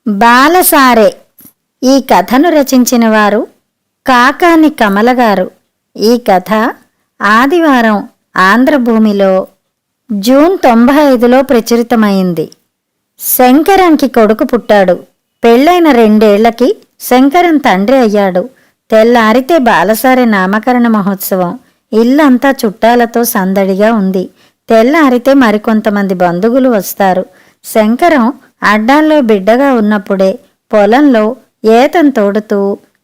బాలసారే. ఈ కథను రచించిన వారు కాకాని కమల గారు. ఈ కథ ఆదివారం ఆంధ్రభూమిలో జూన్ 95లో ప్రచురితమైంది. శంకరంకి కొడుకు పుట్టాడు. పెళ్ళైన 2 ఏళ్లకి శంకరం తండ్రి అయ్యాడు. తెల్లారితే బాలసారే నామకరణ మహోత్సవం. ఇల్లంతా చుట్టాలతో సందడిగా ఉంది. తెల్లారితే మరికొంతమంది బంధువులు వస్తారు. శంకరం అడ్డాల్లో బిడ్డగా ఉన్నప్పుడే పొలంలో ఏతం తోడుతూ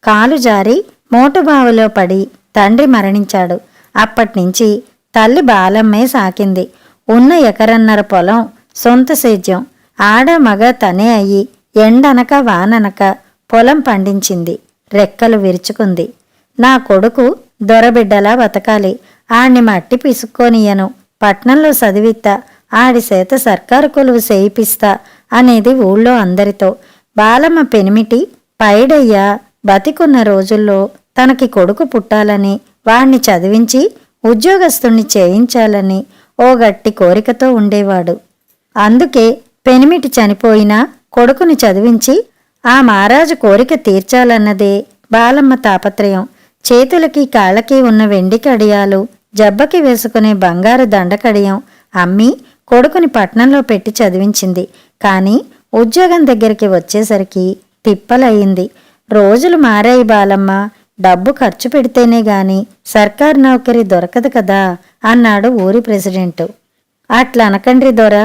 కాలు జారి మోటుబావిలో పడి తండ్రి మరణించాడు. అప్పట్నుంచి తల్లి బాలమ్మే సాకింది. ఉన్న 1.5 ఎకరం పొలం సొంత సేద్యం. ఆడ మగ తనే అయ్యి ఎండనక వాననక పొలం పండించింది. రెక్కలు విరుచుకుంది. నా కొడుకు దొరబిడ్డలా బతకాలి, ఆణ్ణి మట్టి పిసుక్కోనియను, పట్నంలో చదివిత్తా, ఆడి చేత సర్కారు కొలువు చేయిపిస్తా అనేది ఊళ్ళో అందరితో. బాలమ్మ పెనిమిటి పైడయ్య బతికున్న రోజుల్లో తనకి కొడుకు పుట్టాలని, వాణ్ణి చదివించి ఉద్యోగస్తుణ్ణి చేయించాలని ఓ గట్టి కోరికతో ఉండేవాడు. అందుకే పెనిమిటి చనిపోయినా కొడుకుని చదివించి ఆ మహారాజు కోరిక తీర్చాలన్నదే బాలమ్మ తాపత్రయం. చేతులకి కాళ్ళకి ఉన్న వెండి కడియాలు, జబ్బకి వేసుకునే బంగారు దండకడియం అమ్మి కొడుకుని పట్నంలో పెట్టి చదివించింది. కానీ ఉద్యోగం దగ్గరికి వచ్చేసరికి తిప్పలయ్యింది. రోజులు మారాయి బాలమ్మ, డబ్బు ఖర్చు పెడితేనే గాని సర్కారు నౌకరీ దొరకదు కదా అన్నాడు ఊరి ప్రెసిడెంటు. అట్లనకండ్రి దొర,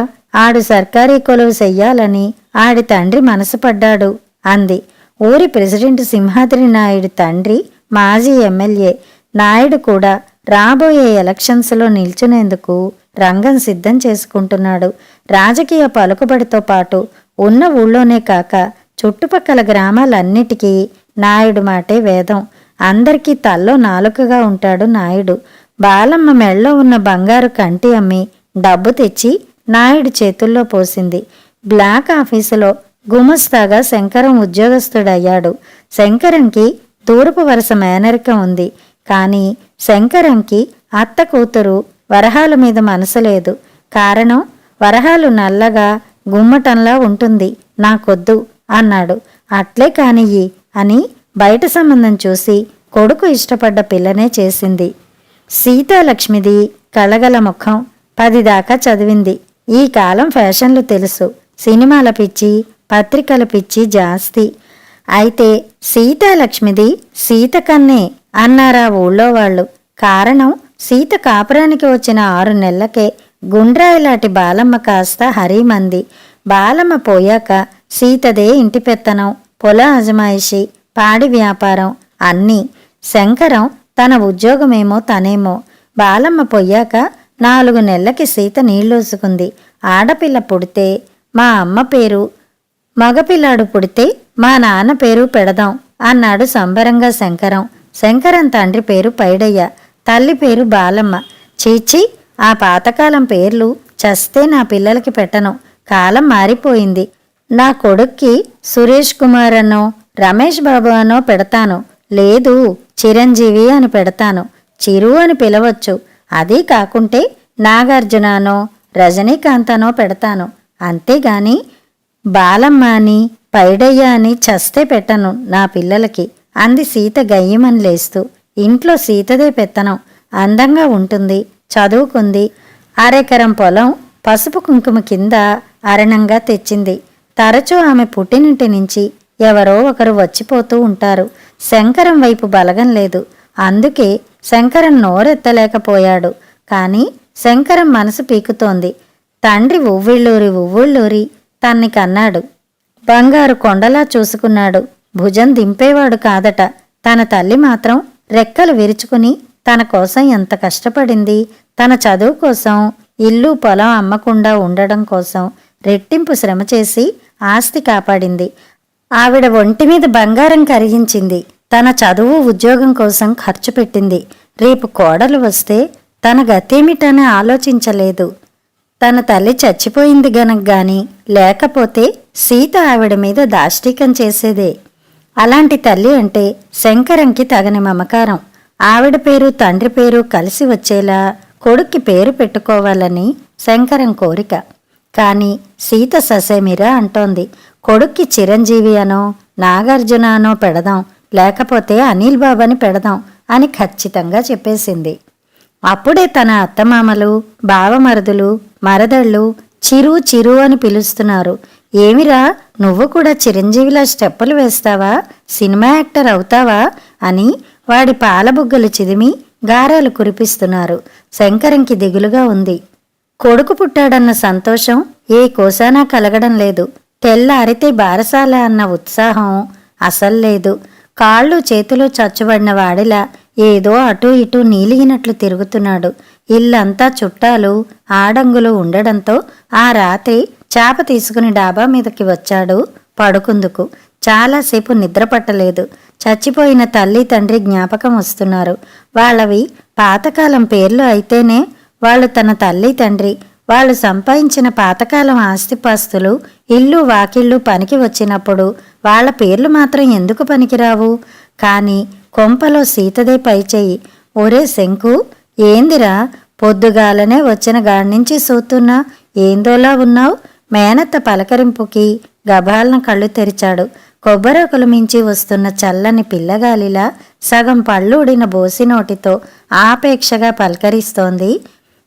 ఆడు సర్కారీ కొలువు చెయ్యాలని ఆడి తండ్రి మనసు పడ్డాడు అంది. ఊరి ప్రెసిడెంట్ సింహాద్రి నాయుడు తండ్రి మాజీ ఎమ్మెల్యే. నాయుడు కూడా రాబోయే ఎలక్షన్స్లో నిల్చునేందుకు రంగం సిద్ధం చేసుకుంటున్నాడు. రాజకీయ పలుకుబడితో పాటు ఉన్న ఊళ్ళోనే కాక చుట్టుపక్కల గ్రామాలన్నిటికీ నాయుడు మాటే వేదం. అందరికీ తల్లో నాలుకగా ఉంటాడు నాయుడు. బాలమ్మ మెళ్ళో ఉన్న బంగారు కంటి అమ్మి డబ్బు తెచ్చి నాయుడు చేతుల్లో పోసింది. బ్లాక్ ఆఫీసులో గుమస్తాగా శంకరం ఉద్యోగస్తుడయ్యాడు. శంకరంకి తూర్పు వరుస మేనరికం ఉంది. కానీ శంకరంకి అత్త కూతురు వరహాల మీద మనసు లేదు. కారణం, వరహాలు నల్లగా గుమ్మటంలా ఉంటుంది, నాకొద్దు అన్నాడు. అట్లే కానియ్యి అని బయట సంబంధం చూసి కొడుకు ఇష్టపడ్డ పిల్లనే చేసింది. సీతాలక్ష్మిది కళగల ముఖం. 10 దాకా చదివింది. ఈ కాలం ఫ్యాషన్లు తెలుసు, సినిమాల పిచ్చి, పత్రికల పిచ్చి జాస్తి. అయితే సీతాలక్ష్మిది సీత కన్నే అన్నారా ఊళ్ళో వాళ్ళు. కారణం, సీత కాపురానికి వచ్చిన 6 నెలలకే గుండ్రాయిలాంటి బాలమ్మ కాస్త హరీమంది. బాలమ్మ పోయాక సీతదే ఇంటి పెత్తనం, పొల అజమాయిషి, పాడి వ్యాపారం అన్నీ. శంకరం తన ఉద్యోగమేమో తనేమో. బాలమ్మ పోయాక 4 నెలలకి సీత నీళ్లోసుకుంది. ఆడపిల్ల పుడితే మా అమ్మ పేరు, మగపిల్లాడు పుడితే మా నాన్న పేరు పెడదాం అన్నాడు సంబరంగా శంకరం. శంకరం తండ్రి పేరు పైడయ్య, తల్లి పేరు బాలమ్మ. చీచి, ఆ పాతకాలం పేర్లు చస్తే నా పిల్లలకి పెట్టను. కాలం మారిపోయింది. నా కొడుక్కి సురేష్ కుమార్ అనో రమేష్ బాబు అనో పెడతాను, లేదు చిరంజీవి అని పెడతాను. చిరు అని పిలవచ్చు. అదీ కాకుంటే నాగార్జుననో రజనీకాంతనో పెడతాను. అంతేగాని బాలమ్మ అని పైడయ్య అని చస్తే పెట్టను నా పిల్లలకి అంది సీత గయ్యమని లేస్తూ. ఇంట్లో సీతదే పెత్తనం. అందంగా ఉంటుంది, చదువుకుంది. 1/2 ఎకరం పొలం పసుపు కుంకుమ కింద అరణంగా తెచ్చింది. తరచూ ఆమె పుట్టినింటి నుంచి ఎవరో ఒకరు వచ్చిపోతూ ఉంటారు. శంకరం వైపు బలగం లేదు. అందుకే శంకరం నోరెత్తలేకపోయాడు. కానీ శంకరం మనసు పీకుతోంది. తండ్రి ఉవ్విళ్ళూరి తన్ని కన్నాడు. బంగారు కొండలా చూసుకున్నాడు. భుజం దింపేవాడు కాదట. తన తల్లి మాత్రం రెక్కలు విరుచుకుని తన కోసం ఎంత కష్టపడింది. తన చదువు కోసం, ఇల్లు పొలం అమ్మకుండా ఉండడం కోసం రెట్టింపు శ్రమ చేసి ఆస్తి కాపాడింది. ఆవిడ ఒంటి మీద బంగారం కరిగించింది. తన చదువు ఉద్యోగం కోసం ఖర్చు పెట్టింది. రేపు కోడలు వస్తే తన గతేమిటని ఆలోచించలేదు. తన తల్లి చచ్చిపోయింది గనక గాని, లేకపోతే సీత ఆవిడ మీద దాష్టీకం చేసేదే. అలాంటి తల్లి అంటే శంకరంకి తగని మమకారం. ఆవిడ పేరు తండ్రి పేరు కలిసి వచ్చేలా కొడుక్కి పేరు పెట్టుకోవాలని శంకరం కోరిక. కాని సీత ససేమిరా అంటోంది. కొడుక్కి చిరంజీవి అనో నాగార్జున అనో పెడదాం, లేకపోతే అనిల్ బాబాని పెడదాం అని ఖచ్చితంగా చెప్పేసింది. అప్పుడే తన అత్తమామలు, బావమరుదులు, మరదళ్ళు చిరు చిరు అని పిలుస్తున్నారు. ఏమిరా, నువ్వు కూడా చిరంజీవిలా స్టెప్పులు వేస్తావా, సినిమా యాక్టర్ అవుతావా అని వాడి పాలబుగ్గలు చిదిమి గారాలు కురిపిస్తున్నారు. శంకరంకి దిగులుగా ఉంది. కొడుకు పుట్టాడన్న సంతోషం ఏ కోసానా కలగడం లేదు. తెల్లారితే బారసాల అన్న ఉత్సాహం అసల్లేదు. కాళ్ళు చేతులు చచ్చుబడిన వాడిలా ఏదో అటూ ఇటూ నీలిగినట్లు తిరుగుతున్నాడు. ఇల్లంతా చుట్టాలు ఆడంగులు ఉండడంతో ఆ రాత్రి చాప తీసుకుని డాబా మీదకి వచ్చాడు పడుకుందుకు. చాలాసేపు నిద్ర పట్టలేదు. చచ్చిపోయిన తల్లి తండ్రి జ్ఞాపకం వస్తున్నారు. వాళ్ళవి పాతకాలం పేర్లు అయితేనే వాళ్ళు తన తల్లి తండ్రి, వాళ్ళు సంపాదించిన పాతకాలం ఆస్తిపాస్తులు, ఇల్లు వాకిళ్ళు పనికి వచ్చినప్పుడు వాళ్ళ పేర్లు మాత్రం ఎందుకు పనికిరావు? కానీ కొంపలో సీతదే పైచెయ్యి. ఒరే శంకు, ఏందిరా పొద్దుగాలనే వచ్చిన గాడ్నుంచి సూతున్నా, ఏందోలా ఉన్నావు? మేనత్త పలకరింపుకి గబాలన కళ్ళు తెరిచాడు. కొబ్బరాకులు మించి వస్తున్న చల్లని పిల్లగాలిలా సగం పళ్ళూడిన బోసినోటితో ఆపేక్షగా పలకరిస్తోంది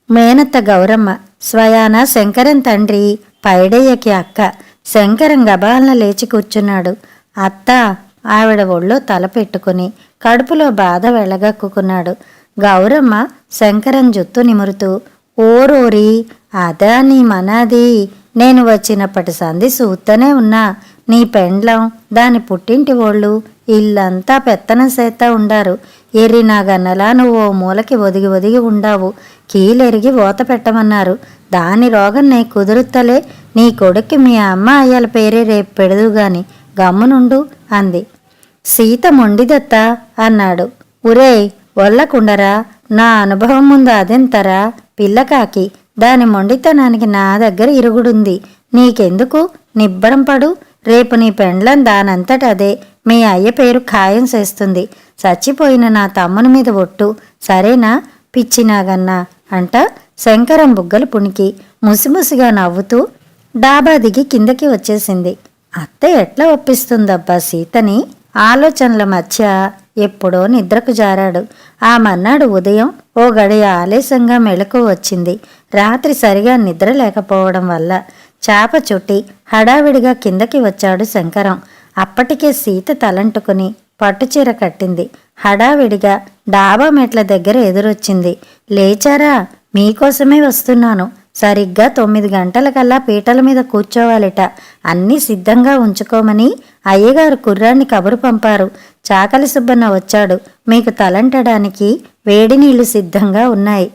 మేనత్త గౌరమ్మ. స్వయాన శంకరం తండ్రి పైడయ్యకి అక్క. శంకరం గబాలన లేచి కూర్చున్నాడు. అత్త, ఆవిడ ఒళ్ళో తల పెట్టుకుని కడుపులో బాధ వెళ్ళగక్కుకున్నాడు. గౌరమ్మ శంకరం జుత్తు నిమురుతూ, ఓరోరి, అదా నీ మనాది, నేను వచ్చినప్పటి సంధి సూత్తనే ఉన్నా. నీ పెండ్లం, దాని పుట్టింటి ఓళ్ళు ఇల్లంతా పెత్తనం సేత్తా ఉండారు. ఎర్రినాగన్నలా నువ్వు ఓ మూలకి ఒదిగి ఒదిగి ఉండావు. కీలెరిగి ఓత పెట్టమన్నారు. దాని రోగం నే కుదురుత్తలే. నీ కొడుక్కి మీ అమ్మ అయ్యాల పేరే రేపు పెడదుగాని గమ్మునుండు అంది. సీత మొండిదత్తా అన్నాడు. ఉరేయ్ ఒళ్ళకుండరా, నా అనుభవం ముందు అదెంతరా పిల్లకాకి, దాని మొండితనానికి నా దగ్గర ఇరుగుడుంది. నీకెందుకు, నిబ్బరం పడు. రేపు నీ పెండ్లం దానంతట అదే మీ అయ్య పేరు ఖాయం చేస్తుంది. చచ్చిపోయిన నా తమ్ముని మీద ఒట్టు, సరేనా పిచ్చినాగన్నా అంట శంకరం బుగ్గలు పుణికి ముసిముసిగా నవ్వుతూ డాబా దిగి కిందకి వచ్చేసింది. అత్త ఎట్లా ఒప్పిస్తుందబ్బా సీతని? ఆలోచనల మధ్య ఎప్పుడో నిద్రకు జారాడు. ఆ మన్నాడు ఉదయం ఓ గడియ ఆలస్యంగా మెలకు వచ్చింది. రాత్రి సరిగా నిద్ర లేకపోవడం వల్ల చాప చుట్టి హడావిడిగా కిందకి వచ్చాడు శంకరం. అప్పటికే సీత తలంటుకుని పట్టుచీర కట్టింది. హడావిడిగా డాబా మెట్ల దగ్గర ఎదురొచ్చింది. లేచారా? మీకోసమే వస్తున్నాను. సరిగ్గా 9 గంటలకల్లా పీటల మీద కూర్చోవాలిట. అన్నీ సిద్ధంగా ఉంచుకోమని అయ్యగారు కుర్రాన్ని కబురు పంపారు. చాకలి సుబ్బన్న వచ్చాడు. మీకు తలంటడానికి వేడి నీళ్లు సిద్ధంగా ఉన్నాయి.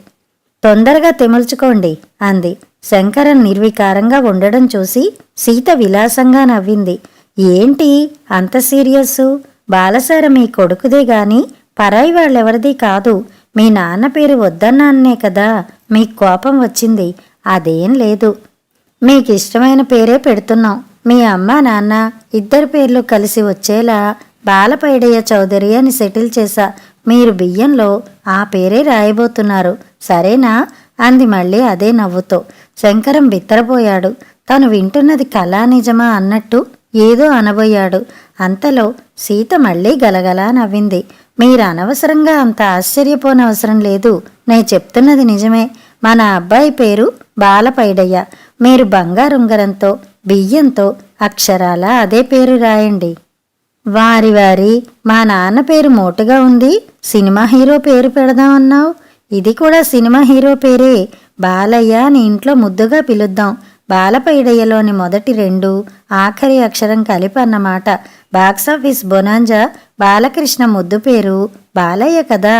తొందరగా తెముల్చుకోండి అంది. శంకరం నిర్వికారంగా ఉండడం చూసి సీత విలాసంగా నవ్వింది. ఏంటి అంత సీరియస్సు? బాలసార మీ కొడుకుదే గాని పరాయి వాళ్ళెవరిది కాదు. మీ నాన్న పేరు వద్దన్నాన్నే కదా మీకు కోపం వచ్చింది. అదేం లేదు. మీకిష్టమైన పేరే పెడుతున్నాం. మీ అమ్మ నాన్న ఇద్దరి పేర్లు కలిసి వచ్చేలా బాలపైడయ్య చౌదరి అని సెటిల్ చేశా. మీరు బియ్యంలో ఆ పేరే రాయబోతున్నారు, సరేనా అంది మళ్ళీ అదే నవ్వుతో. శంకరం బిత్తరపోయాడు. తను వింటున్నది కళా నిజమా అన్నట్టు ఏదో అనబోయాడు. అంతలో సీత మళ్ళీ గలగలా నవ్వింది. మీరు అనవసరంగా అంత ఆశ్చర్యపోనవసరం లేదు. నేను చెప్తున్నది నిజమే. మన అబ్బాయి పేరు బాలపైడయ్య. మీరు బంగారుంగరంతో బియ్యంతో అక్షరాల అదే పేరు రాయండి. వారి వారి మా నాన్న పేరు మోటుగా ఉంది. సినిమా హీరో పేరు పెడదామన్నావు. ఇది కూడా సినిమా హీరో పేరే. బాలయ్య అని ఇంట్లో ముద్దుగా పిలుద్దాం. బాలపైడయ్యలోని మొదటి 2 ఆఖరి అక్షరం కలిపి అన్నమాట. బాక్సాఫీస్ బొనాంజా బాలకృష్ణ ముద్దు పేరు బాలయ్య కదా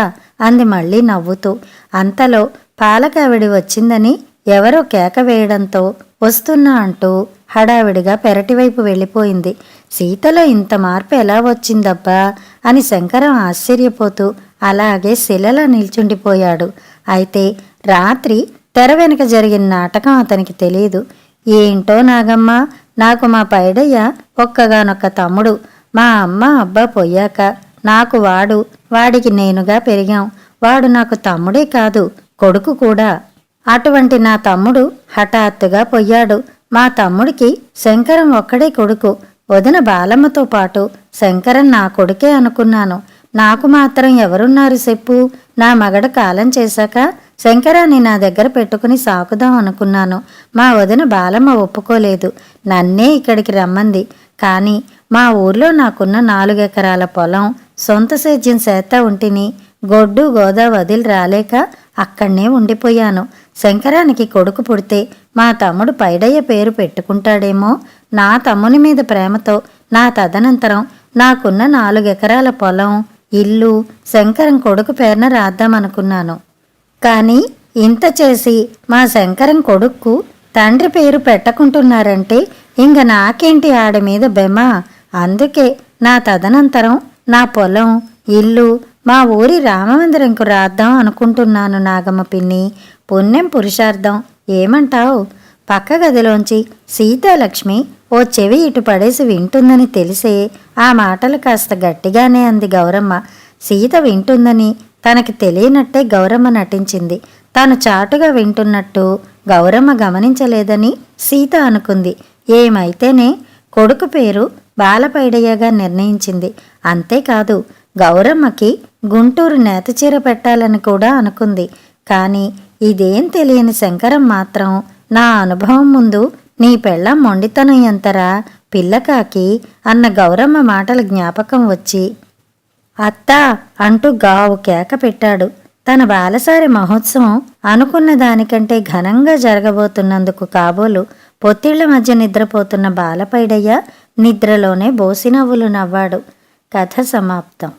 అంది మళ్ళీ నవ్వుతూ. అంతలో పాలకావిడి వచ్చిందని ఎవరో కేక వేయడంతో వస్తున్నా అంటూ హడావిడిగా పెరటివైపు వెళ్ళిపోయింది. సీతలో ఇంత మార్పు ఎలా వచ్చిందబ్బా అని శంకరం ఆశ్చర్యపోతూ అలాగే శిలలా నిల్చుండిపోయాడు. అయితే రాత్రి తెర వెనుక జరిగిన నాటకం అతనికి తెలియదు. ఏంటో నాగమ్మ, నాకు మా పైడయ్య ఒక్కగానొక్క తమ్ముడు. మా అమ్మ అబ్బా పోయాక నాకు వాడికి నేనుగా పెరిగాం. వాడు నాకు తమ్ముడే కాదు, కొడుకు కూడా. అటువంటి నా తమ్ముడు హఠాత్తుగా పోయాడు. మా తమ్ముడికి శంకరం ఒక్కడే కొడుకు. వదిన బాలమ్మతో పాటు శంకరం నా కొడుకే అనుకున్నాను. నాకు మాత్రం ఎవరున్నారు చెప్పు? నా మగడ కాలం చేశాక శంకరాన్ని నా దగ్గర పెట్టుకుని సాకుదాం అనుకున్నాను. మా వదిన బాలమ్మ ఒప్పుకోలేదు. నన్నే ఇక్కడికి రమ్మంది. కానీ మా ఊర్లో నాకున్న 4 ఎకరాల పొలం, సొంత సేద్యం చేత ఉంటిని. గొడ్డు గోదా వదిలి రాలేక అక్కడనే ఉండిపోయాను. శంకరానికి కొడుకు పుడితే మా తమ్ముడు పైడయ్య పేరు పెట్టుకుంటాడేమో. నా తమ్ముని మీద ప్రేమతో నా తదనంతరం నాకున్న 4 ఎకరాల పొలం, ఇల్లు శంకరం కొడుకు పేరున రాద్దామనుకున్నాను. కానీ ఇంత చేసి మా శంకరం కొడుక్కు తండ్రి పేరు పెట్టకుంటున్నారంటే ఇంక నాకేంటి ఆడ మీద బెమ. అందుకే నా తదనంతరం నా పొలం, ఇల్లు మా ఊరి రామమందిరంకు రాద్దాం అనుకుంటున్నాను. నాగమ్మ పిన్ని, పుణ్యం పురుషార్థం ఏమంటావు? పక్క గదిలోంచి సీతాలక్ష్మి ఓ చెవి ఇటు పడేసి వింటుందని తెలిసే ఆ మాటలు కాస్త గట్టిగానే అంది గౌరమ్మ. సీత వింటుందని తనకి తెలియనట్టే గౌరమ్మ నటించింది. తాను చాటుగా వింటున్నట్టు గౌరమ్మ గమనించలేదని సీత అనుకుంది. ఏమైతేనే కొడుకు పేరు బాలపైడయ్యగా నిర్ణయించింది. అంతేకాదు గౌరమ్మకి గుంటూరు నేతచీర పెట్టాలని కూడా అనుకుంది. కానీ ఇదేం తెలియని శంకరం మాత్రం నా అనుభవం ముందు నీ పెళ్ళం మొండితనం ఎంతరా పిల్లకాకి అన్న గౌరమ్మ మాటల జ్ఞాపకం వచ్చి అత్తా అంటూ గావు కేక పెట్టాడు. తన బాలసారి మహోత్సవం అనుకున్న దానికంటే ఘనంగా జరగబోతున్నందుకు కాబోలు పొత్తిళ్ల మధ్య నిద్రపోతున్న బాలపైడయ్య నిద్రలోనే బోసినవ్వులు నవ్వాడు. కథ సమాప్తం.